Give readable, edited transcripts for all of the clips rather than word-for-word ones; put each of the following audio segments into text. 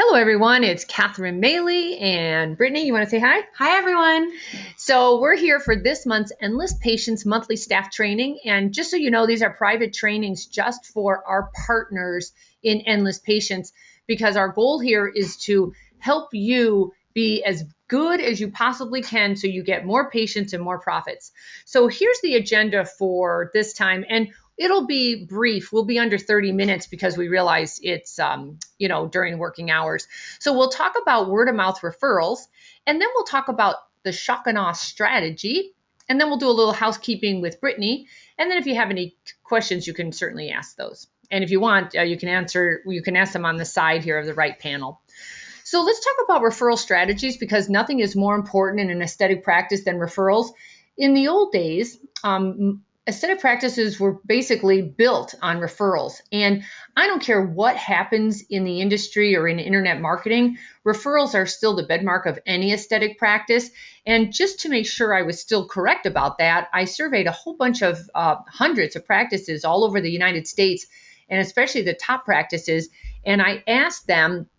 Hello, everyone. It's Catherine Maley and Brittany. You want to say hi? Hi, everyone. So we're here for this month's Endless Patience monthly staff training. And just so you know, these are private trainings just for our partners in Endless Patience, because our goal here is to help you be as good as you possibly can so you get more patients and more profits. So here's the agenda for this time. And it'll be brief. We'll be under 30 minutes because we realize it's, during working hours. So we'll talk about word of mouth referrals, and then we'll talk about the shock and awe strategy, and then we'll do a little housekeeping with Brittany. And then if you have any questions, you can certainly ask those. And if you want, you can ask them on the side here of the right panel. So let's talk about referral strategies, because nothing is more important in an aesthetic practice than referrals. In the old days, aesthetic practices were basically built on referrals. And I don't care what happens in the industry or in internet marketing, referrals are still the bedmark of any aesthetic practice. And just to make sure I was still correct about that, I surveyed a whole bunch of hundreds of practices all over the United States, and especially the top practices. And I asked them,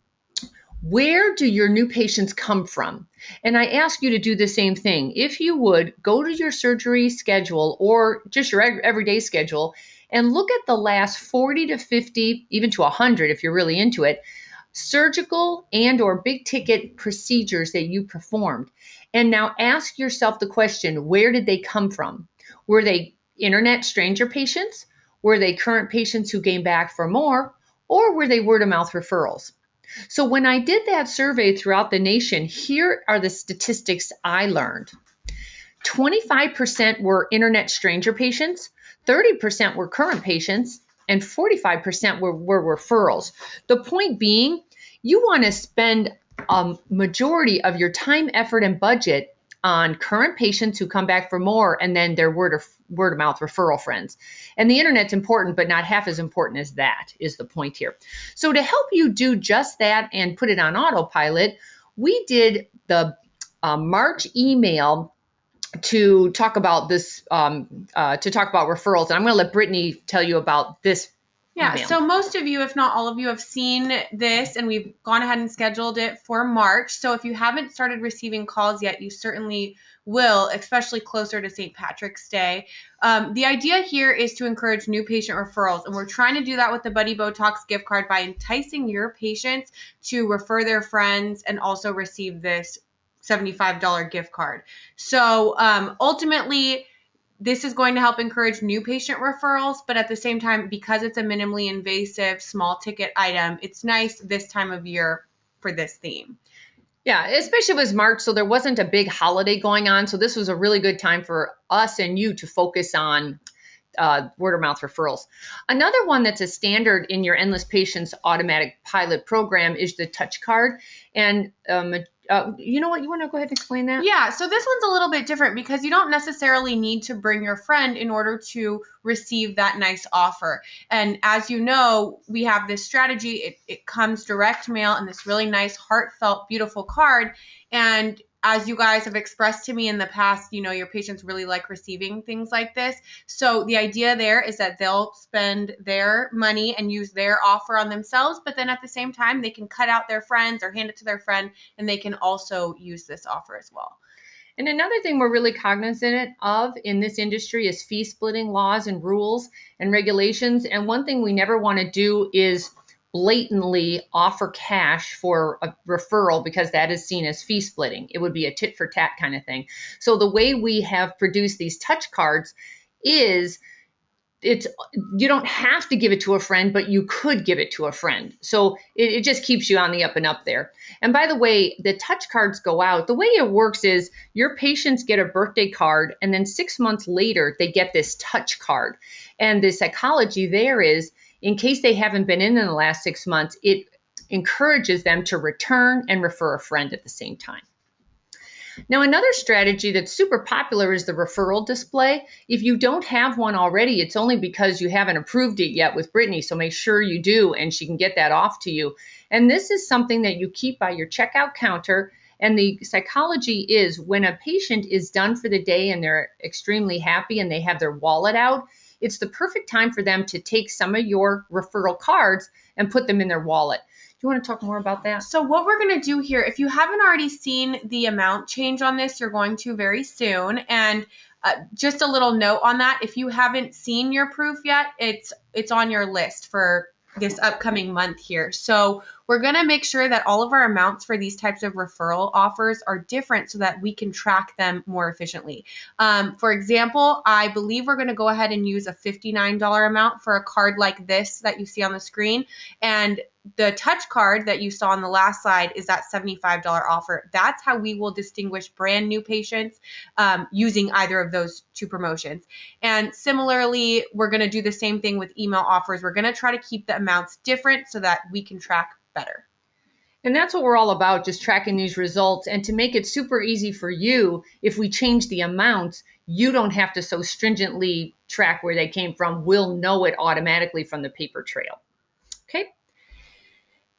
where do your new patients come from? And I ask you to do the same thing. If you would, go to your surgery schedule or just your everyday schedule and look at the last 40 to 50, even to 100 if you're really into it, surgical and or big ticket procedures that you performed. And now ask yourself the question, where did they come from? Were they internet stranger patients? Were they current patients who came back for more? Or were they word of mouth referrals? So when I did that survey throughout the nation, here are the statistics I learned. 25% were internet stranger patients, 30% were current patients, and 45% were referrals. The point being, you want to spend a majority of your time, effort, and budget on current patients who come back for more, and then their word of mouth referral friends. And the internet's important, but not half as important as that is the point here. So to help you do just that and put it on autopilot, we did the March email to talk about this, to talk about referrals. And I'm going to let Brittany tell you about this. Yeah, so most of you, if not all of you, have seen this, and we've gone ahead and scheduled it for March. So if you haven't started receiving calls yet, you certainly will, especially closer to St. Patrick's Day. The idea here is to encourage new patient referrals, and we're trying to do that with the Buddy Botox gift card by enticing your patients to refer their friends and also receive this $75 gift card. So ultimately, this is going to help encourage new patient referrals, but at the same time, because it's a minimally invasive, small ticket item, it's nice this time of year for this theme. Yeah, especially it was March, so there wasn't a big holiday going on. So this was a really good time for us and you to focus on word of mouth referrals. Another one that's a standard in your Endless Patience automatic pilot program is the touch card. And you know what? You want to go ahead and explain that? Yeah, so this one's a little bit different because you don't necessarily need to bring your friend in order to receive that nice offer. And as you know, we have this strategy. It comes direct mail in this really nice, heartfelt, beautiful card. And as you guys have expressed to me in the past, you know, your patients really like receiving things like this. So the idea there is that they'll spend their money and use their offer on themselves, but then at the same time, they can cut out their friends or hand it to their friend, and they can also use this offer as well. And another thing we're really cognizant of in this industry is fee splitting laws and rules and regulations. And one thing we never want to do is blatantly offer cash for a referral, because that is seen as fee splitting. It would be a tit for tat kind of thing. So the way we have produced these touch cards is you don't have to give it to a friend, but you could give it to a friend. So it just keeps you on the up and up there. And by the way, the touch cards go out. The way it works is your patients get a birthday card, and then 6 months later, they get this touch card. And the psychology there is, in case they haven't been in the last 6 months, it encourages them to return and refer a friend at the same time. Now, another strategy that's super popular is the referral display. If you don't have one already, it's only because you haven't approved it yet with Brittany, so make sure you do, and she can get that off to you. And this is something that you keep by your checkout counter. And the psychology is, when a patient is done for the day and they're extremely happy and they have their wallet out, it's the perfect time for them to take some of your referral cards and put them in their wallet. Do you want to talk more about that? So what we're going to do here, if you haven't already seen the amount change on this, you're going to very soon. And just a little note on that, if you haven't seen your proof yet, it's on your list for this upcoming month here. So we're going to make sure that all of our amounts for these types of referral offers are different so that we can track them more efficiently. For example, I believe we're going to go ahead and use a $59 amount for a card like this that you see on the screen. And the touch card that you saw on the last slide is that $75 offer. That's how we will distinguish brand new patients using either of those two promotions. And similarly, we're going to do the same thing with email offers. We're going to try to keep the amounts different so that we can track better. And that's what we're all about, just tracking these results. And to make it super easy for you, if we change the amounts, you don't have to so stringently track where they came from. We'll know it automatically from the paper trail. Okay.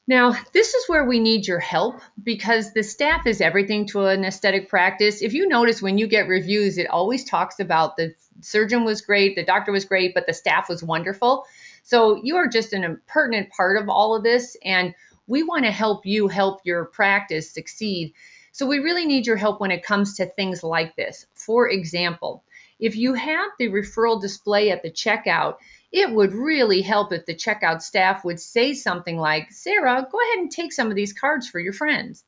Now, this is where we need your help because the staff is everything to an aesthetic practice. If you notice when you get reviews, it always talks about the surgeon was great, the doctor was great, but the staff was wonderful. So you are just an impertinent part of all of this, and we want to help you help your practice succeed. So we really need your help when it comes to things like this. For example, if you have the referral display at the checkout, it would really help if the checkout staff would say something like, Sarah, go ahead and take some of these cards for your friends.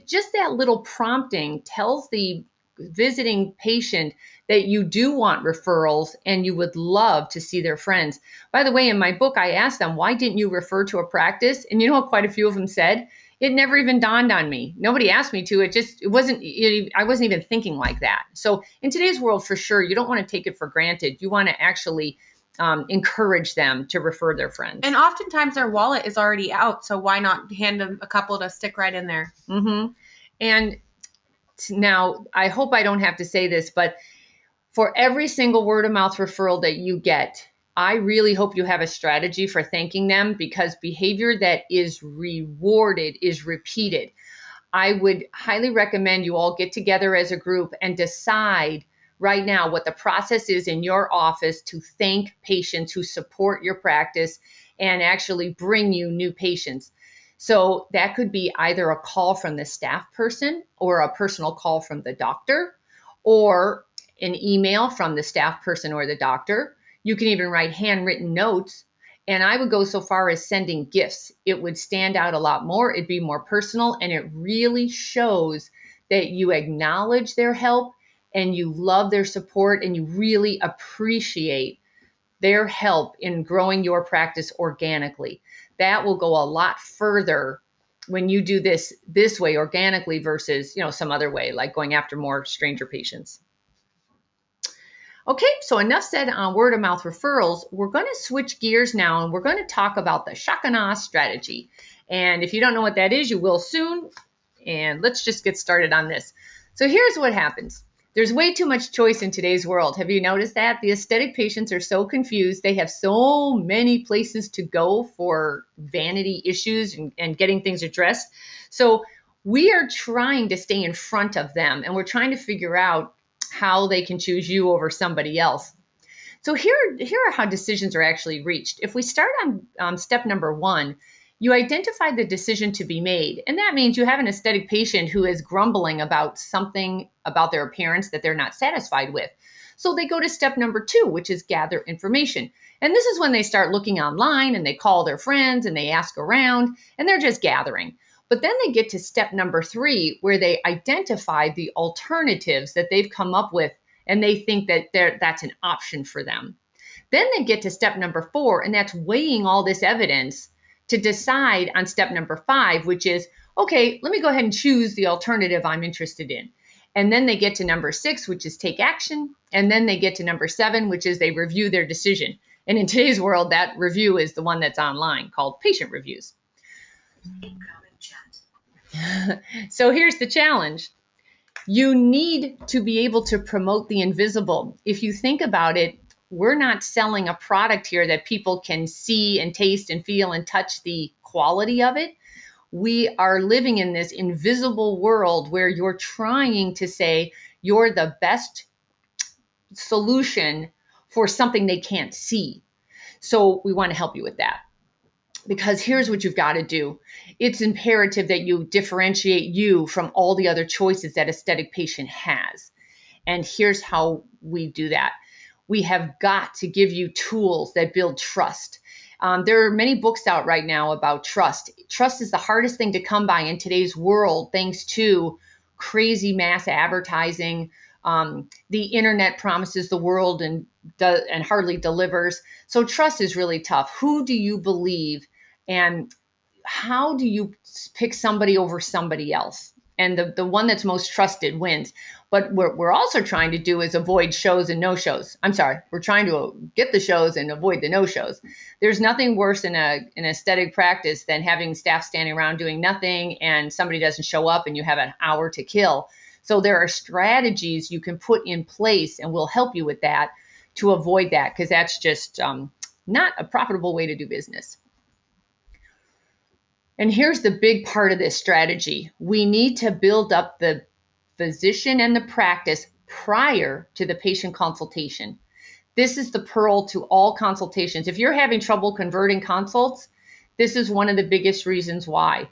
Just that little prompting tells the visiting patient that you do want referrals and you would love to see their friends. By the way, in my book, I asked them, why didn't you refer to a practice? And you know what quite a few of them said? It never even dawned on me. Nobody asked me to. I wasn't even thinking like that. So in today's world, for sure, you don't want to take it for granted. You want to actually encourage them to refer their friends. And oftentimes their wallet is already out, so why not hand them a couple to stick right in there? And now, I hope I don't have to say this, but for every single word of mouth referral that you get, I really hope you have a strategy for thanking them, because behavior that is rewarded is repeated. I would highly recommend you all get together as a group and decide right now what the process is in your office to thank patients who support your practice and actually bring you new patients. So that could be either a call from the staff person or a personal call from the doctor or an email from the staff person or the doctor. You can even write handwritten notes. And I would go so far as sending gifts. It would stand out a lot more. It'd be more personal, and it really shows that you acknowledge their help and you love their support and you really appreciate their help in growing your practice organically. That will go a lot further when you do this way organically versus, some other way, like going after more stranger patients. Okay, so enough said on word of mouth referrals. We're going to switch gears now and we're going to talk about the shock and awe strategy. And if you don't know what that is, you will soon. And let's just get started on this. So here's what happens. There's way too much choice in today's world. Have you noticed that? The aesthetic patients are so confused. They have so many places to go for vanity issues and getting things addressed. So we are trying to stay in front of them, and we're trying to figure out how they can choose you over somebody else. So here are how decisions are actually reached. If we start on step number 1, you identify the decision to be made. And that means you have an aesthetic patient who is grumbling about something about their appearance that they're not satisfied with. So they go to step number 2, which is gather information. And this is when they start looking online and they call their friends and they ask around and they're just gathering. But then they get to step number 3, where they identify the alternatives that they've come up with and they think that that's an option for them. Then they get to step number 4, and that's weighing all this evidence to decide on step number 5, which is, okay, let me go ahead and choose the alternative I'm interested in. And then they get to number 6, which is take action. And then they get to number 7, which is they review their decision. And in today's world, that review is the one that's online called patient reviews. So here's the challenge. You need to be able to promote the invisible. If you think about it, we're not selling a product here that people can see and taste and feel and touch the quality of it. We are living in this invisible world where you're trying to say you're the best solution for something they can't see. So we want to help you with that. Because here's what you've got to do. It's imperative that you differentiate you from all the other choices that aesthetic patient has. And here's how we do that. We have got to give you tools that build trust. There are many books out right now about trust. Trust is the hardest thing to come by in today's world, thanks to crazy mass advertising. The internet promises the world and hardly delivers. So trust is really tough. Who do you believe, and how do you pick somebody over somebody else? And the one that's most trusted wins. But what we're also trying to do is avoid shows and no-shows. I'm sorry, we're trying to get the shows and avoid the no-shows. There's nothing worse in an aesthetic practice than having staff standing around doing nothing and somebody doesn't show up and you have an hour to kill. So there are strategies you can put in place, and we'll help you with that to avoid that, because that's just not a profitable way to do business. And here's the big part of this strategy. We need to build up the physician and the practice prior to the patient consultation. This is the pearl to all consultations. If you're having trouble converting consults, this is one of the biggest reasons why.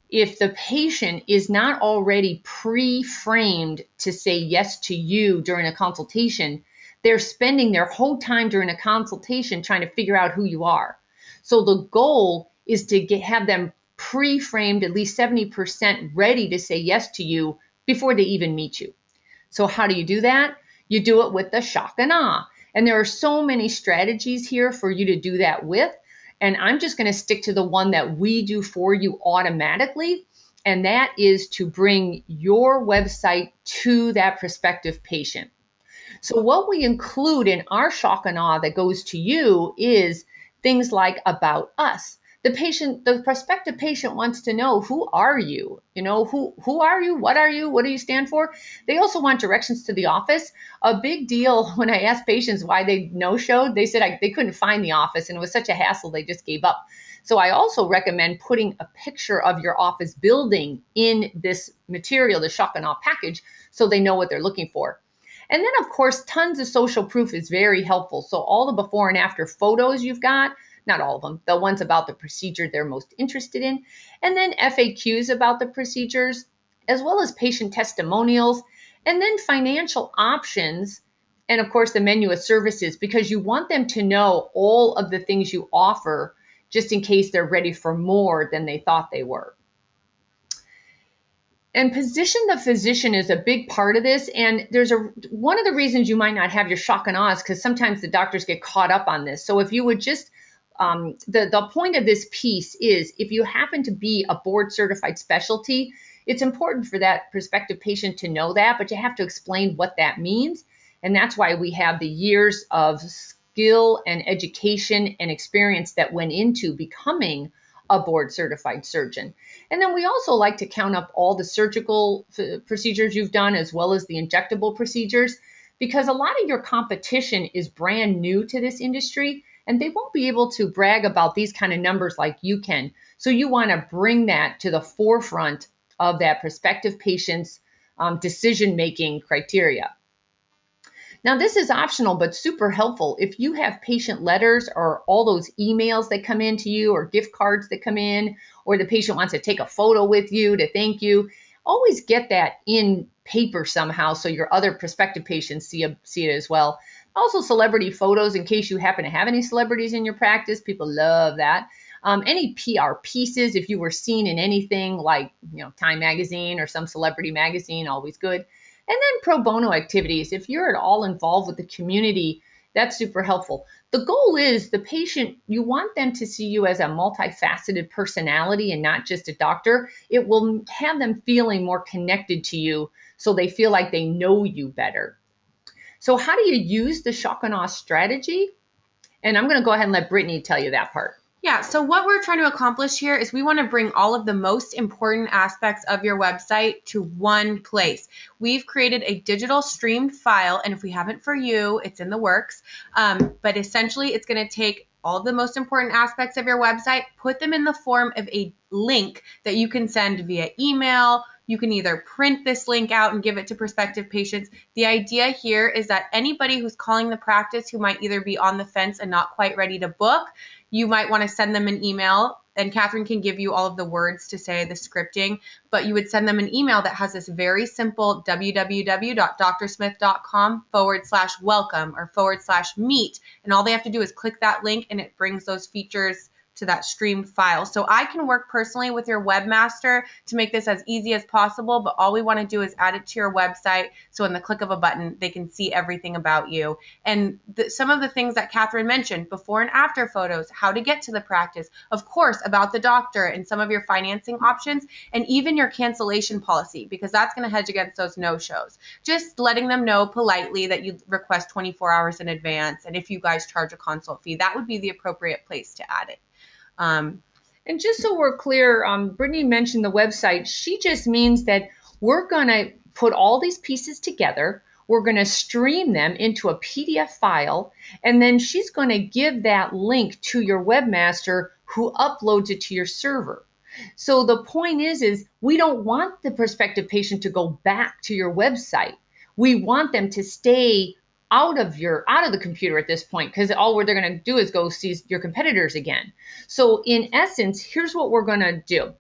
If the patient is not already pre-framed to say yes to you during a consultation, they're spending their whole time during a consultation trying to figure out who you are. So the goal is to have them pre-framed, at least 70% ready to say yes to you before they even meet you. So how do you do that? You do it with the shock and awe. And there are so many strategies here for you to do that with. And I'm just going to stick to the one that we do for you automatically. And that is to bring your website to that prospective patient. So what we include in our shock and awe that goes to you is things like about us. The prospective patient wants to know, who are you? Who are you? What are you? What do you stand for? They also want directions to the office. A big deal when I asked patients why they no-showed, they said they couldn't find the office and it was such a hassle they just gave up. So I also recommend putting a picture of your office building in this material, the shock and awe package, so they know what they're looking for. And then, of course, tons of social proof is very helpful. So all the before and after photos you've got, not all of them, the ones about the procedure they're most interested in, and then FAQs about the procedures, as well as patient testimonials, and then financial options, and of course the menu of services, because you want them to know all of the things you offer just in case they're ready for more than they thought they were. And position the physician is a big part of this. And there's one of the reasons you might not have your shock and awe is because sometimes the doctors get caught up on this. So if you would just the point of this piece is, if you happen to be a board certified specialty, it's important for that prospective patient to know that, but you have to explain what that means. And that's why we have the years of skill and education and experience that went into becoming a board certified surgeon. And then we also like to count up all the surgical procedures you've done, as well as the injectable procedures, because a lot of your competition is brand new to this industry, and they won't be able to brag about these kind of numbers like you can. So you want to bring that to the forefront of that prospective patient's decision-making criteria. Now, this is optional, but super helpful. If you have patient letters or all those emails that come in to you, or gift cards that come in, or the patient wants to take a photo with you to thank you, always get that in paper somehow so your other prospective patients see it as well. Also, celebrity photos, in case you happen to have any celebrities in your practice. People love that. Any PR pieces, if you were seen in anything like Time Magazine or some celebrity magazine, always good. And then pro bono activities. If you're at all involved with the community, that's super helpful. The goal is the patient, you want them to see you as a multifaceted personality and not just a doctor. It will have them feeling more connected to you, so they feel like they know you better. So how do you use the shock and awe strategy? And I'm going to go ahead and let Brittany tell you that part. Yeah, so what we're trying to accomplish here is we want to bring all of the most important aspects of your website to one place. We've created a digital streamed file, and if we haven't for you, it's in the works. But essentially, it's going to take all of the most important aspects of your website, put them in the form of a link that you can send via email, You can either print this link out and give it to prospective patients. The idea here is that anybody who's calling the practice who might either be on the fence and not quite ready to book, you might want to send them an email, and Catherine can give you all of the words to say the scripting, but you would send them an email that has this very simple www.drsmith.com/welcome or /meet. And all they have to do is click that link and it brings those features to that streamed file. So I can work personally with your webmaster to make this as easy as possible, but all we want to do is add it to your website so in the click of a button, they can see everything about you. And some of the things that Catherine mentioned, before and after photos, how to get to the practice, of course, about the doctor and some of your financing options, and even your cancellation policy, because that's going to hedge against those no-shows. Just letting them know politely that you request 24 hours in advance, and if you guys charge a consult fee, that would be the appropriate place to add it. And just so we're clear, Brittany mentioned the website. She just means that we're going to put all these pieces together. We're going to stream them into a PDF file, and then she's going to give that link to your webmaster who uploads it to your server. So the point is we don't want the prospective patient to go back to your website. We want them to stay out of the computer at this point, because all they're going to do is go see your competitors again. So in essence, here's what we're going to do.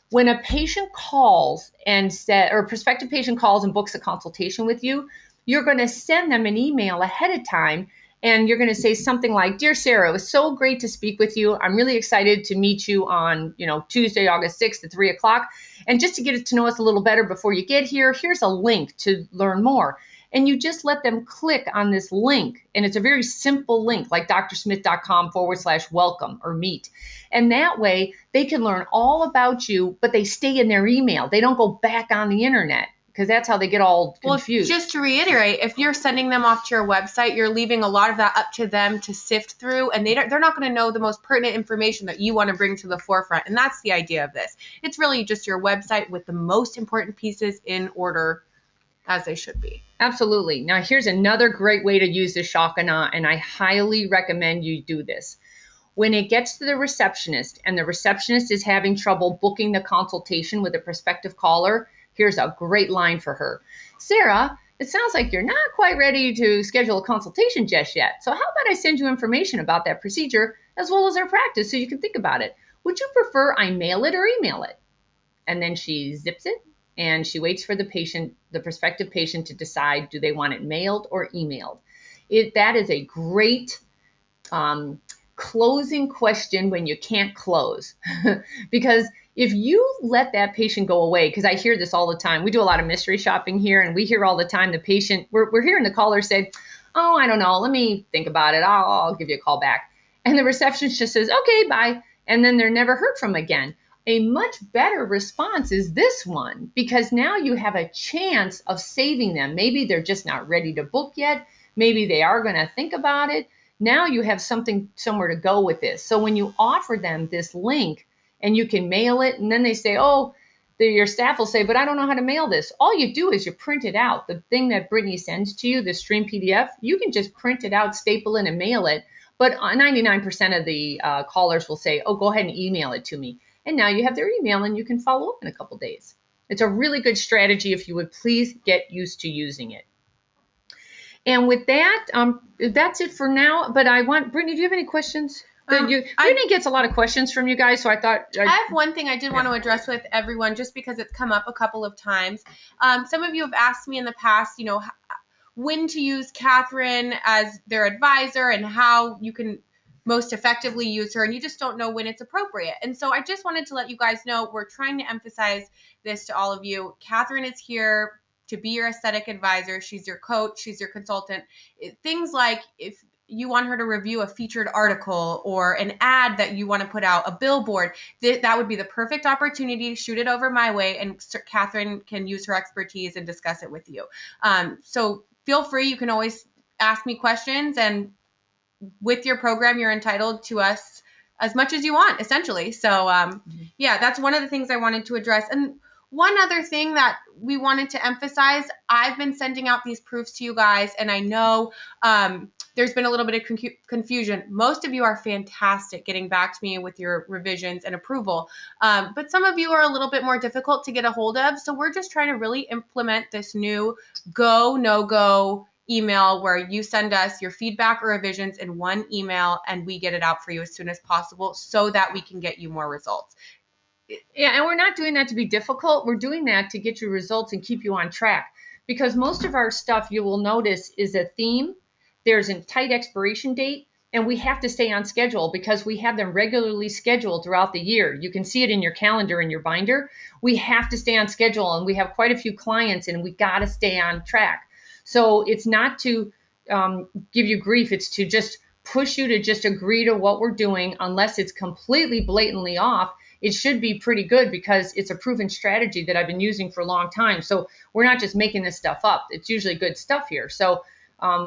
When a patient calls or a prospective patient calls and books a consultation with you, you're going to send them an email ahead of time, and you're going to say something like, "Dear Sarah, it was so great to speak with you. I'm really excited to meet you on, Tuesday, August 6th at 3:00. And just to get to know us a little better before you get here, here's a link to learn more." And you just let them click on this link. And it's a very simple link, like drsmith.com/welcome or meet. And that way they can learn all about you, but they stay in their email. They don't go back on the internet, because that's how they get all confused. Well, just to reiterate, if you're sending them off to your website, you're leaving a lot of that up to them to sift through, and they're not going to know the most pertinent information that you want to bring to the forefront. And that's the idea of this. It's really just your website with the most important pieces in order as they should be. Absolutely. Now, here's another great way to use the shock and awe, and I highly recommend you do this. When it gets to the receptionist and the receptionist is having trouble booking the consultation with a prospective caller, here's a great line for her. "Sarah, it sounds like you're not quite ready to schedule a consultation just yet. So how about I send you information about that procedure as well as our practice so you can think about it? Would you prefer I mail it or email it?" And then she zips it, and she waits for the prospective patient to decide, do they want it mailed or emailed? That is a great closing question when you can't close. Because if you let that patient go away, because I hear this all the time. We do a lot of mystery shopping here, and we hear all the time the patient, we're hearing the caller say, "Oh, I don't know, let me think about it. I'll give you a call back." And the receptionist just says, "Okay, bye." And then they're never heard from again. A much better response is this one, because now you have a chance of saving them. Maybe they're just not ready to book yet. Maybe they are going to think about it. Now you have somewhere to go with this. So when you offer them this link and you can mail it, and then they say, your staff will say, "But I don't know how to mail this." All you do is you print it out. The thing that Brittany sends to you, the stream PDF, you can just print it out, staple it, and mail it. But 99% of the callers will say, "Oh, go ahead and email it to me." And now you have their email and you can follow up in a couple days. It's a really good strategy if you would please get used to using it. And with that, that's it for now. But Brittany, do you have any questions? Brittany gets a lot of questions from you guys, so I thought... I have one thing I did want to address with everyone, just because it's come up a couple of times. Some of you have asked me in the past, when to use Catherine as their advisor and how you can most effectively use her, and you just don't know when it's appropriate. And so I just wanted to let you guys know, we're trying to emphasize this to all of you. Catherine is here to be your aesthetic advisor. She's your coach. She's your consultant. Things like if you want her to review a featured article or an ad that you want to put out, a billboard, that would be the perfect opportunity to shoot it over my way, and Catherine can use her expertise and discuss it with you. So feel free. You can always ask me questions, and with your program, you're entitled to us as much as you want, essentially. So, that's one of the things I wanted to address. And One other thing that we wanted to emphasize, I've been sending out these proofs to you guys, and I know there's been a little bit of confusion. Most of you are fantastic getting back to me with your revisions and approval, but some of you are a little bit more difficult to get a hold of. So we're just trying to really implement this new go, no-go email where you send us your feedback or revisions in one email and we get it out for you as soon as possible so that we can get you more results. Yeah, and we're not doing that to be difficult. We're doing that to get you results and keep you on track. Because most of our stuff, you will notice, is a theme. There's a tight expiration date, and we have to stay on schedule because we have them regularly scheduled throughout the year. You can see it in your calendar in your binder. We have to stay on schedule, and we have quite a few clients, and we got to stay on track. So it's not to give you grief. It's to just push you to just agree to what we're doing unless it's completely blatantly off. It should be pretty good because it's a proven strategy that I've been using for a long time. So we're not just making this stuff up. It's usually good stuff here. So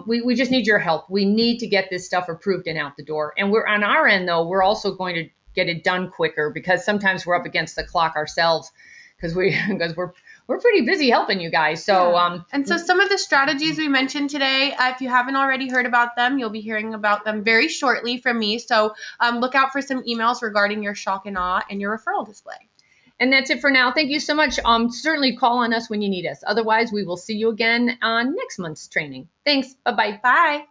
we just need your help. We need to get this stuff approved and out the door. And we're on our end, though, we're also going to get it done quicker because sometimes we're up against the clock ourselves because we're pretty busy helping you guys. So and so some of the strategies we mentioned today, if you haven't already heard about them, you'll be hearing about them very shortly from me. So look out for some emails regarding your shock and awe and your referral display. And that's it for now. Thank you so much. Certainly call on us when you need us. Otherwise, we will see you again on next month's training. Thanks. Bye-bye. Bye.